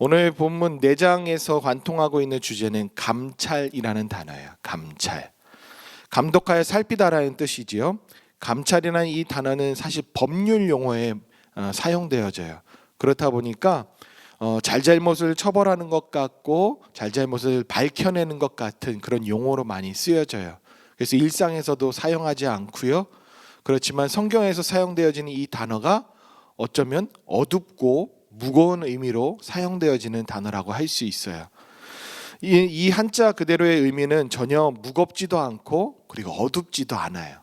오늘 본문 4장에서 관통하고 있는 주제는 감찰이라는 단어예요. 감찰. 감독하여 살피다라는 뜻이지요. 감찰이라는 이 단어는 사실 법률 용어에 사용되어져요. 그렇다 보니까 잘잘못을 처벌하는 것 같고 잘잘못을 밝혀내는 것 같은 그런 용어로 많이 쓰여져요. 그래서 일상에서도 사용하지 않고요. 그렇지만 성경에서 사용되어지는 이 단어가 어쩌면 어둡고 무거운 의미로 사용되어지는 단어라고 할 수 있어요. 이 한자 그대로의 의미는 전혀 무겁지도 않고 그리고 어둡지도 않아요.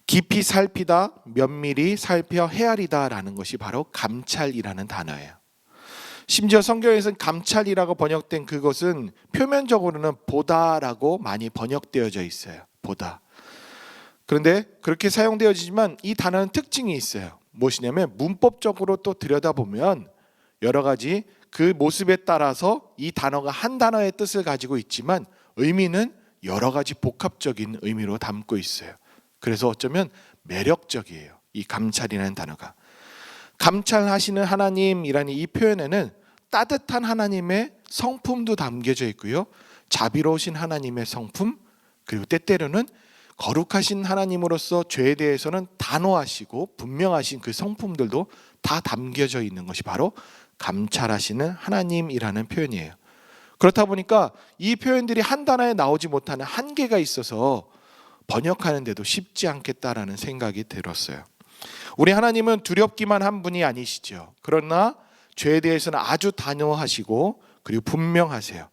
깊이 살피다, 면밀히 살펴 헤아리다라는 것이 바로 감찰이라는 단어예요. 심지어 성경에서는 감찰이라고 번역된 그것은 표면적으로는 보다라고 많이 번역되어져 있어요. 보다. 그런데 그렇게 사용되어지지만 이 단어는 특징이 있어요. 무엇이냐면 문법적으로 또 들여다보면 여러 가지 그 모습에 따라서 이 단어가 한 단어의 뜻을 가지고 있지만 의미는 여러 가지 복합적인 의미로 담고 있어요. 그래서 어쩌면 매력적이에요. 이 감찰이라는 단어가. 감찰하시는 하나님이라는 이 표현에는 따뜻한 하나님의 성품도 담겨져 있고요. 자비로우신 하나님의 성품, 그리고 때때로는 거룩하신 하나님으로서 죄에 대해서는 단호하시고 분명하신 그 성품들도 다 담겨져 있는 것이 바로 감찰하시는 하나님이라는 표현이에요. 그렇다 보니까 이 표현들이 한 단어에 나오지 못하는 한계가 있어서 번역하는데도 쉽지 않겠다라는 생각이 들었어요. 우리 하나님은 두렵기만 한 분이 아니시죠. 그러나 죄에 대해서는 아주 단호하시고 그리고 분명하세요.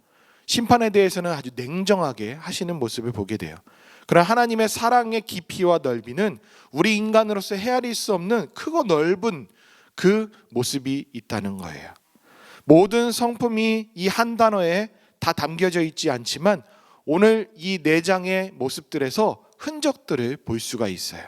심판에 대해서는 아주 냉정하게 하시는 모습을 보게 돼요. 그러나 하나님의 사랑의 깊이와 넓이는 우리 인간으로서 헤아릴 수 없는 크고 넓은 그 모습이 있다는 거예요. 모든 성품이 이 한 단어에 다 담겨져 있지 않지만 오늘 이 4장의 모습들에서 흔적들을 볼 수가 있어요.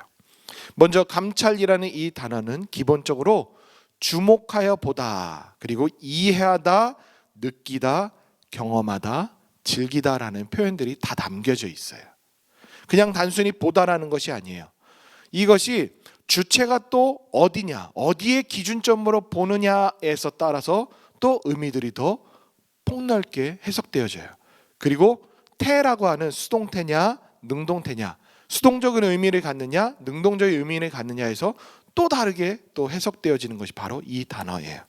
먼저 감찰이라는 이 단어는 기본적으로 주목하여 보다, 그리고 이해하다, 느끼다, 경험하다, 즐기다라는 표현들이 다 담겨져 있어요. 그냥 단순히 보다라는 것이 아니에요. 이것이 주체가 또 어디냐, 어디에 기준점으로 보느냐에서 따라서 또 의미들이 더 폭넓게 해석되어져요. 그리고 태라고 하는 수동태냐 능동태냐, 수동적인 의미를 갖느냐 능동적인 의미를 갖느냐에서 또 다르게 또 해석되어지는 것이 바로 이 단어예요.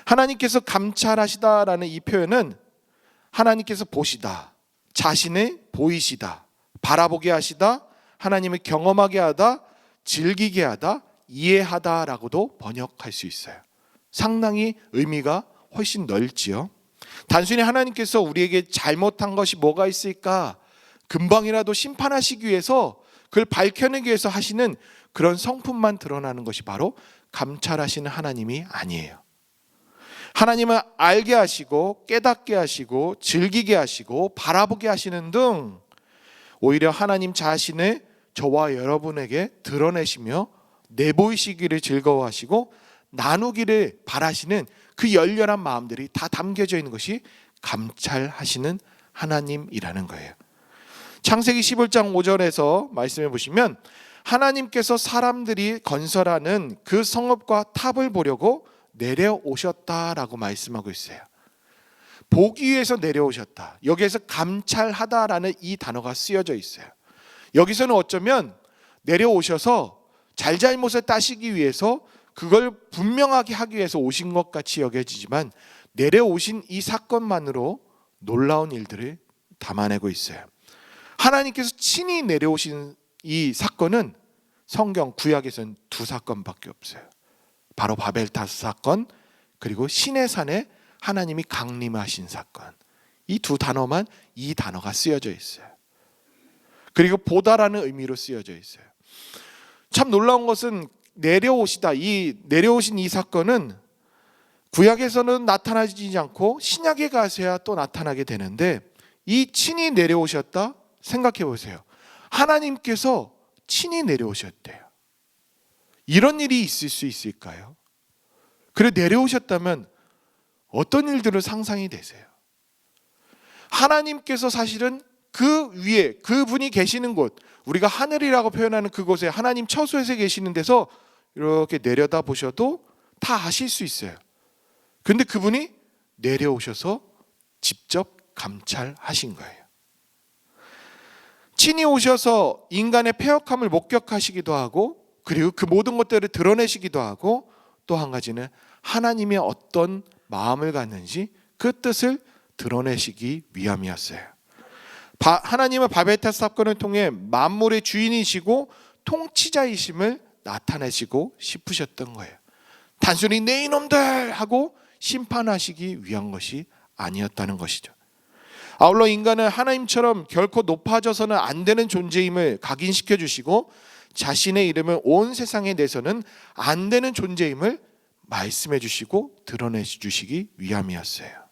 하나님께서 감찰하시다라는 이 표현은 하나님께서 보시다, 자신을 보이시다, 바라보게 하시다, 하나님을 경험하게 하다, 즐기게 하다, 이해하다라고도 번역할 수 있어요. 상당히 의미가 훨씬 넓지요. 단순히 하나님께서 우리에게 잘못한 것이 뭐가 있을까 금방이라도 심판하시기 위해서 그걸 밝혀내기 위해서 하시는 그런 성품만 드러나는 것이 바로 감찰하시는 하나님이 아니에요. 하나님은 알게 하시고 깨닫게 하시고 즐기게 하시고 바라보게 하시는 등 오히려 하나님 자신을 저와 여러분에게 드러내시며 내보이시기를 즐거워하시고 나누기를 바라시는 그 열렬한 마음들이 다 담겨져 있는 것이 감찰하시는 하나님이라는 거예요. 창세기 15장 5절에서 말씀해 보시면 하나님께서 사람들이 건설하는 그 성읍과 탑을 보려고 내려오셨다라고 말씀하고 있어요. 보기 위해서 내려오셨다. 여기에서 감찰하다라는 이 단어가 쓰여져 있어요. 여기서는 어쩌면 내려오셔서 잘잘못을 따시기 위해서 그걸 분명하게 하기 위해서 오신 것 같이 여겨지지만 내려오신 이 사건만으로 놀라운 일들을 담아내고 있어요. 하나님께서 친히 내려오신 이 사건은 성경 구약에서는 2사건밖에 없어요. 바로 바벨탑 사건, 그리고 시내산에 하나님이 강림하신 사건. 이 2단어만 이 단어가 쓰여져 있어요. 그리고 보다라는 의미로 쓰여져 있어요. 참 놀라운 것은 내려오시다, 이 내려오신 이 사건은 구약에서는 나타나지 않고 신약에 가서야 또 나타나게 되는데 이 친히 내려오셨다 생각해 보세요. 하나님께서 친히 내려오셨대요. 이런 일이 있을 수 있을까요? 그래 내려오셨다면 어떤 일들을 상상이 되세요? 하나님께서 사실은 그 위에 그분이 계시는 곳, 우리가 하늘이라고 표현하는 그곳에 하나님 처소에서 계시는 데서 이렇게 내려다 보셔도 다 아실 수 있어요. 근데 그분이 내려오셔서 직접 감찰하신 거예요. 친히 오셔서 인간의 패역함을 목격하시기도 하고, 그리고 그 모든 것들을 드러내시기도 하고, 또 한 가지는 하나님의 어떤 마음을 갖는지 그 뜻을 드러내시기 위함이었어요. 하나님은 바벨탑 사건을 통해 만물의 주인이시고 통치자이심을 나타내시고 싶으셨던 거예요. 단순히 내 이놈들 하고 심판하시기 위한 것이 아니었다는 것이죠. 아울러 인간은 하나님처럼 결코 높아져서는 안 되는 존재임을 각인시켜 주시고, 자신의 이름을 온 세상에 내서는 안 되는 존재임을 말씀해 주시고 드러내 주시기 위함이었어요.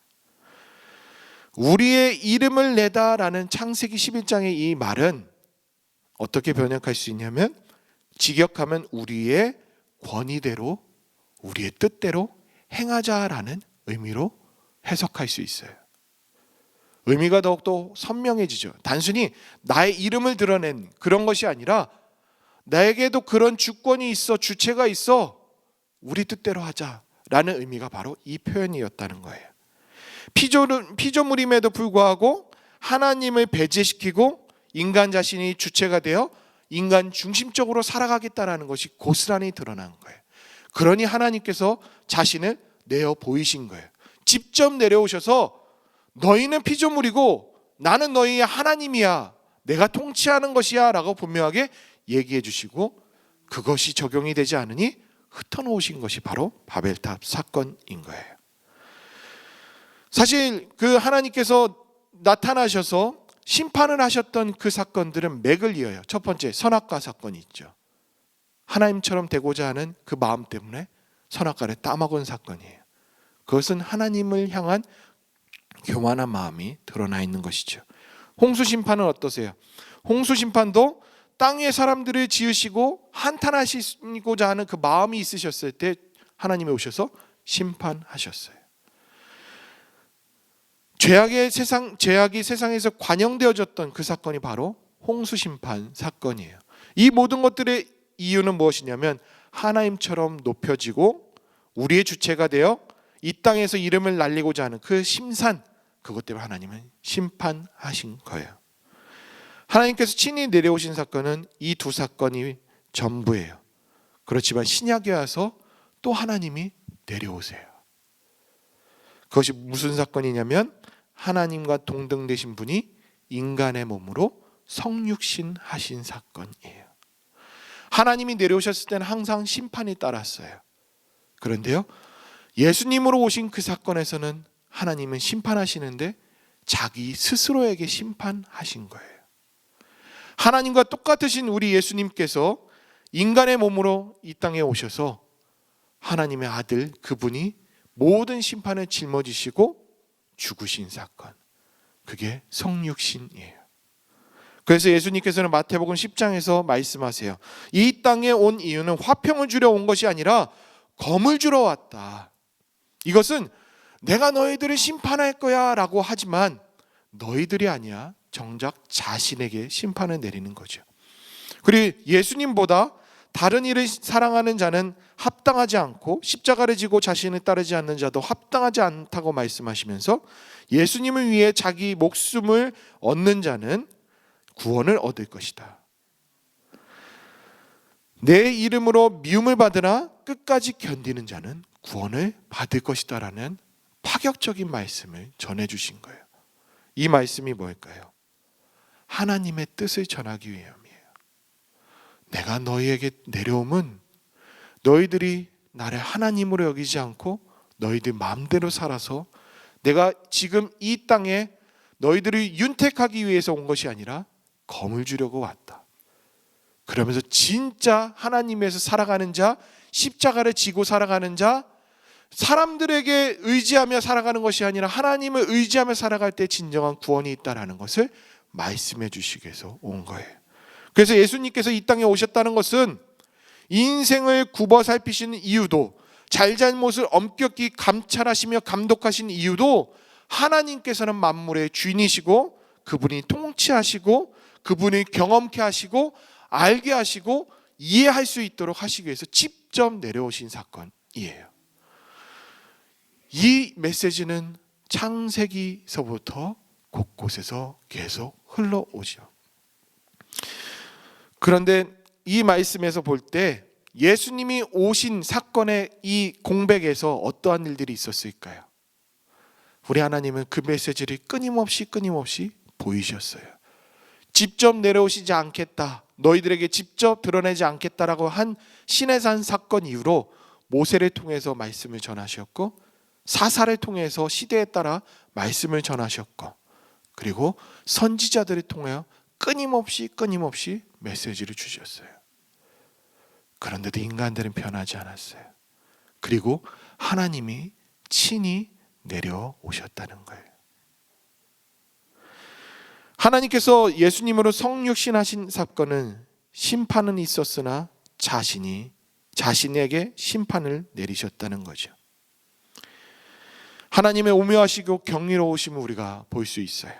우리의 이름을 내다라는 창세기 11장의 이 말은 어떻게 번역할 수 있냐면, 직역하면 우리의 권위대로, 우리의 뜻대로 행하자라는 의미로 해석할 수 있어요. 의미가 더욱더 선명해지죠. 단순히 나의 이름을 드러낸 그런 것이 아니라 나에게도 그런 주권이 있어, 주체가 있어, 우리 뜻대로 하자라는 의미가 바로 이 표현이었다는 거예요. 피조물임에도 불구하고 하나님을 배제시키고 인간 자신이 주체가 되어 인간 중심적으로 살아가겠다라는 것이 고스란히 드러난 거예요. 그러니 하나님께서 자신을 내어 보이신 거예요. 직접 내려오셔서 너희는 피조물이고 나는 너희의 하나님이야, 내가 통치하는 것이야 라고 분명하게 얘기해 주시고, 그것이 적용이 되지 않으니 흩어놓으신 것이 바로 바벨탑 사건인 거예요. 사실 그 하나님께서 나타나셔서 심판을 하셨던 그 사건들은 맥을 이어요. 첫 번째, 선악과 사건이 있죠. 하나님처럼 되고자 하는 그 마음 때문에 선악과를 따먹은 사건이에요. 그것은 하나님을 향한 교만한 마음이 드러나 있는 것이죠. 홍수 심판은 어떠세요? 홍수 심판도 땅의 사람들을 지으시고 한탄하시고자 하는 그 마음이 있으셨을 때 하나님이 오셔서 심판하셨어요. 죄악이 세상에서 관영되어졌던 그 사건이 바로 홍수 심판 사건이에요. 이 모든 것들의 이유는 무엇이냐면, 하나님처럼 높여지고 우리의 주체가 되어 이 땅에서 이름을 날리고자 하는 그 심산, 그것 때문에 하나님은 심판하신 거예요. 하나님께서 친히 내려오신 사건은 이 두 사건이 전부예요. 그렇지만 신약에 와서 또 하나님이 내려오세요. 그것이 무슨 사건이냐면, 하나님과 동등되신 분이 인간의 몸으로 성육신 하신 사건이에요. 하나님이 내려오셨을 때는 항상 심판이 따랐어요. 그런데요, 예수님으로 오신 그 사건에서는 하나님은 심판하시는데 자기 스스로에게 심판하신 거예요. 하나님과 똑같으신 우리 예수님께서 인간의 몸으로 이 땅에 오셔서 하나님의 아들, 그분이 모든 심판을 짊어지시고 죽으신 사건, 그게 성육신이에요. 그래서 예수님께서는 마태복음 10장에서 말씀하세요. 이 땅에 온 이유는 화평을 주려 온 것이 아니라 검을 주러 왔다. 이것은 내가 너희들을 심판할 거야 라고 하지만 너희들이 아니야, 정작 자신에게 심판을 내리는 거죠. 그리고 예수님보다 다른 이를 사랑하는 자는 합당하지 않고 십자가를 지고 자신을 따르지 않는 자도 합당하지 않다고 말씀하시면서, 예수님을 위해 자기 목숨을 얻는 자는 구원을 얻을 것이다. 내 이름으로 미움을 받으나 끝까지 견디는 자는 구원을 받을 것이다 라는 파격적인 말씀을 전해주신 거예요. 이 말씀이 뭘까요? 하나님의 뜻을 전하기 위함이에요. 내가 너희에게 내려옴은 너희들이 나를 하나님으로 여기지 않고 너희들 마음대로 살아서 내가 지금 이 땅에 너희들을 윤택하기 위해서 온 것이 아니라 검을 주려고 왔다. 그러면서 진짜 하나님에서 살아가는 자, 십자가를 지고 살아가는 자, 사람들에게 의지하며 살아가는 것이 아니라 하나님을 의지하며 살아갈 때 진정한 구원이 있다는 것을 말씀해 주시기 위해서 온 거예요. 그래서 예수님께서 이 땅에 오셨다는 것은 인생을 굽어 살피시는 이유도, 잘잘못을 엄격히 감찰하시며 감독하신 이유도, 하나님께서는 만물의 주인이시고 그분이 통치하시고 그분이 경험케 하시고 알게 하시고 이해할 수 있도록 하시기 위해서 직접 내려오신 사건이에요. 이 메시지는 창세기서부터 곳곳에서 계속 흘러오죠. 그런데 이 말씀에서 볼 때 예수님이 오신 사건의 이 공백에서 어떠한 일들이 있었을까요? 우리 하나님은 그 메시지를 끊임없이 보이셨어요. 직접 내려오시지 않겠다, 너희들에게 직접 드러내지 않겠다라고 한 시내산 사건 이후로 모세를 통해서 말씀을 전하셨고, 사사를 통해서 시대에 따라 말씀을 전하셨고, 그리고 선지자들을 통하여 끊임없이 메시지를 주셨어요. 그런데도 인간들은 변하지 않았어요. 그리고 하나님이 친히 내려오셨다는 거예요. 하나님께서 예수님으로 성육신하신 사건은 심판은 있었으나 자신에게 심판을 내리셨다는 거죠. 하나님의 오묘하시고 경이로우심을 우리가 볼 수 있어요.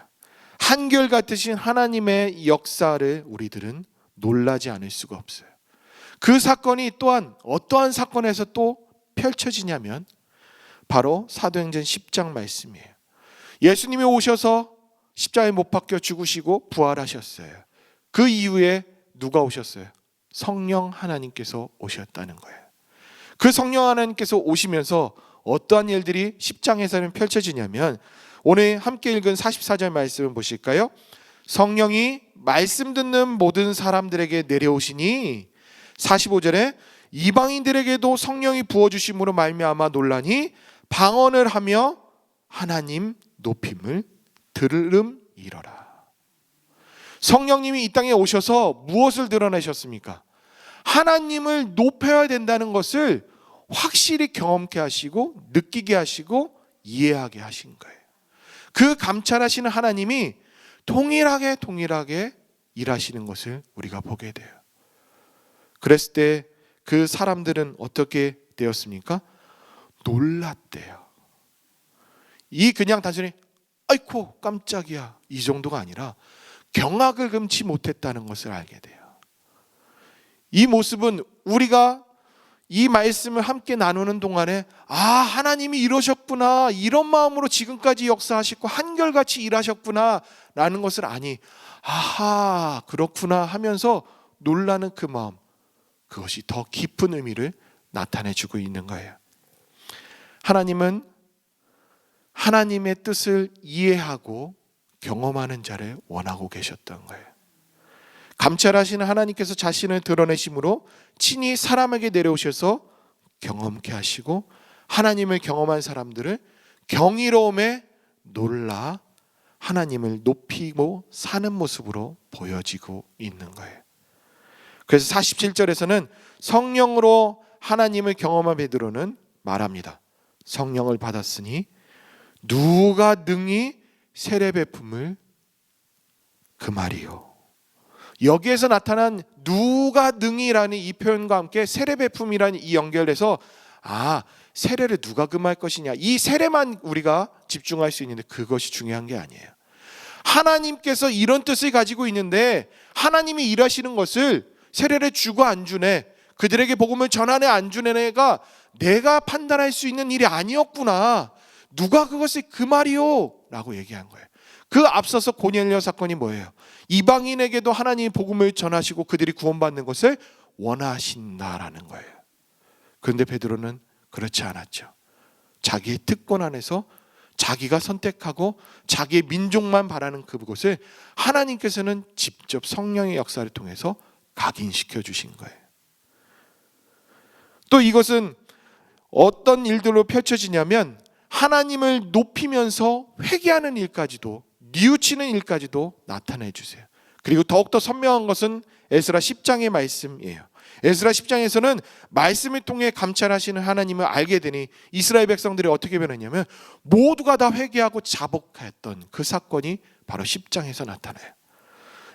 한결같으신 하나님의 역사를 우리들은 놀라지 않을 수가 없어요. 그 사건이 또한 어떠한 사건에서 또 펼쳐지냐면 바로 사도행전 10장 말씀이에요. 예수님이 오셔서 십자가에 못 박혀 죽으시고 부활하셨어요. 그 이후에 누가 오셨어요? 성령 하나님께서 오셨다는 거예요. 그 성령 하나님께서 오시면서 어떠한 일들이 10장에서는 펼쳐지냐면, 오늘 함께 읽은 44절 말씀을 보실까요? 성령이 말씀 듣는 모든 사람들에게 내려오시니, 45절에 이방인들에게도 성령이 부어주심으로 말미암아 놀라니 방언을 하며 하나님 높임을 들음이러라. 성령님이 이 땅에 오셔서 무엇을 드러내셨습니까? 하나님을 높여야 된다는 것을 확실히 경험케 하시고 느끼게 하시고 이해하게 하신 거예요. 그 감찰하시는 하나님이 동일하게 일하시는 것을 우리가 보게 돼요. 그랬을 때 그 사람들은 어떻게 되었습니까? 놀랐대요. 이 그냥 단순히 아이고 깜짝이야 이 정도가 아니라 경악을 금치 못했다는 것을 알게 돼요. 이 모습은 우리가 이 말씀을 함께 나누는 동안에 하나님이 이러셨구나, 이런 마음으로 지금까지 역사하시고 한결같이 일하셨구나 라는 것을 그렇구나 하면서 놀라는 그 마음, 그것이 더 깊은 의미를 나타내주고 있는 거예요. 하나님은 하나님의 뜻을 이해하고 경험하는 자를 원하고 계셨던 거예요. 감찰하시는 하나님께서 자신을 드러내심으로 친히 사람에게 내려오셔서 경험케 하시고, 하나님을 경험한 사람들을 경이로움에 놀라 하나님을 높이고 사는 모습으로 보여지고 있는 거예요. 그래서 47절에서는 성령으로 하나님을 경험한 베드로는 말합니다. 성령을 받았으니 누가 능히 세례 베품을 그 말이요. 여기에서 나타난 누가 능히라는 이 표현과 함께 세례 베품이라는 이 연결해서 세례를 누가 금할 것이냐, 이 세례만 우리가 집중할 수 있는데 그것이 중요한 게 아니에요. 하나님께서 이런 뜻을 가지고 있는데 하나님이 일하시는 것을 세례를 주고 안 주네, 그들에게 복음을 전하네 안 주네가 내가 판단할 수 있는 일이 아니었구나, 누가 그것을 금하리요 라고 얘기한 거예요. 그 앞서서 고넬료 사건이 뭐예요? 이방인에게도 하나님이 복음을 전하시고 그들이 구원받는 것을 원하신다라는 거예요. 그런데 베드로는 그렇지 않았죠. 자기의 특권 안에서 자기가 선택하고 자기의 민족만 바라는 그곳을 하나님께서는 직접 성령의 역사를 통해서 각인시켜 주신 거예요. 또 이것은 어떤 일들로 펼쳐지냐면 하나님을 높이면서 회개하는 일까지도, 뉘우치는 일까지도 나타내 주세요. 그리고 더욱더 선명한 것은 에스라 10장의 말씀이에요. 에스라 10장에서는 말씀을 통해 감찰하시는 하나님을 알게 되니 이스라엘 백성들이 어떻게 변했냐면 모두가 다 회개하고 자복했던 그 사건이 바로 10장에서 나타나요.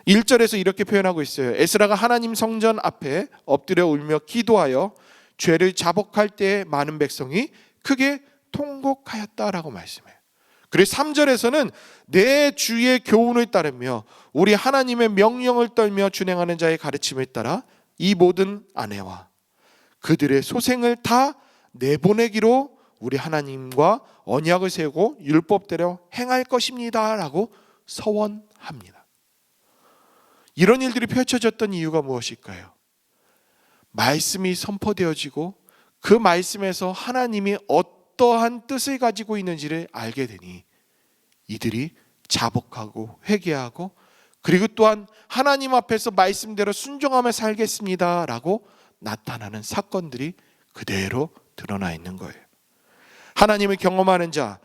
1절에서 이렇게 표현하고 있어요. 에스라가 하나님 성전 앞에 엎드려 울며 기도하여 죄를 자복할 때에 많은 백성이 크게 통곡하였다라고 말씀해요. 그리고 3절에서는 내 주의 교훈을 따르며 우리 하나님의 명령을 떨며 준행하는 자의 가르침을 따라 이 모든 아내와 그들의 소생을 다 내보내기로 우리 하나님과 언약을 세우고 율법대로 행할 것입니다 라고 서원합니다. 이런 일들이 펼쳐졌던 이유가 무엇일까요? 말씀이 선포되어지고 그 말씀에서 하나님이 어떠한 뜻을 가지고 있는지를 알게 되니 이들이 자복하고 회개하고 그리고 또한 하나님 앞에서 말씀대로 순종하며 살겠습니다 라고 나타나는 사건들이 그대로 드러나 있는 거예요. 하나님을 경험하는 자,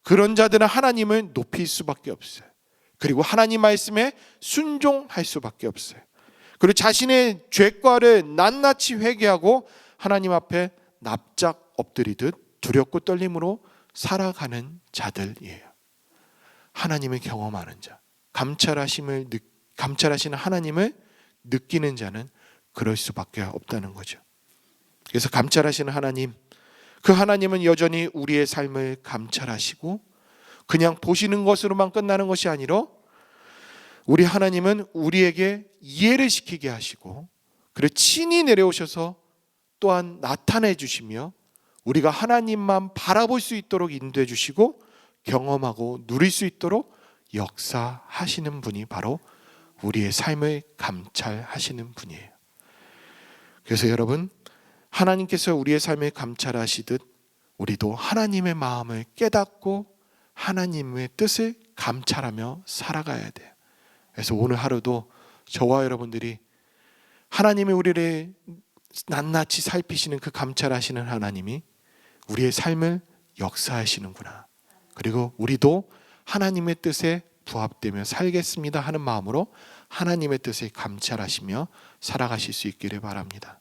그런 자들은 하나님을 높일 수밖에 없어요. 그리고 하나님 말씀에 순종할 수밖에 없어요. 그리고 자신의 죄과를 낱낱이 회개하고 하나님 앞에 납작 엎드리듯 두렵고 떨림으로 살아가는 자들이에요. 하나님을 경험하는 자, 감찰하시는 하나님을 느끼는 자는 그럴 수밖에 없다는 거죠. 그래서 감찰하시는 하나님, 그 하나님은 여전히 우리의 삶을 감찰하시고 그냥 보시는 것으로만 끝나는 것이 아니라 우리 하나님은 우리에게 이해를 시키게 하시고 그리고 친히 내려오셔서 또한 나타내 주시며 우리가 하나님만 바라볼 수 있도록 인도해 주시고 경험하고 누릴 수 있도록 역사하시는 분이 바로 우리의 삶을 감찰하시는 분이에요. 그래서 여러분, 하나님께서 우리의 삶을 감찰하시듯 우리도 하나님의 마음을 깨닫고 하나님의 뜻을 감찰하며 살아가야 돼요. 그래서 오늘 하루도 저와 여러분들이 하나님이 우리를 낱낱이 살피시는 그 감찰하시는 하나님이 우리의 삶을 역사하시는구나. 그리고 우리도 하나님의 뜻에 부합되며 살겠습니다 하는 마음으로 하나님의 뜻을 감찰하시며 살아가실 수 있기를 바랍니다.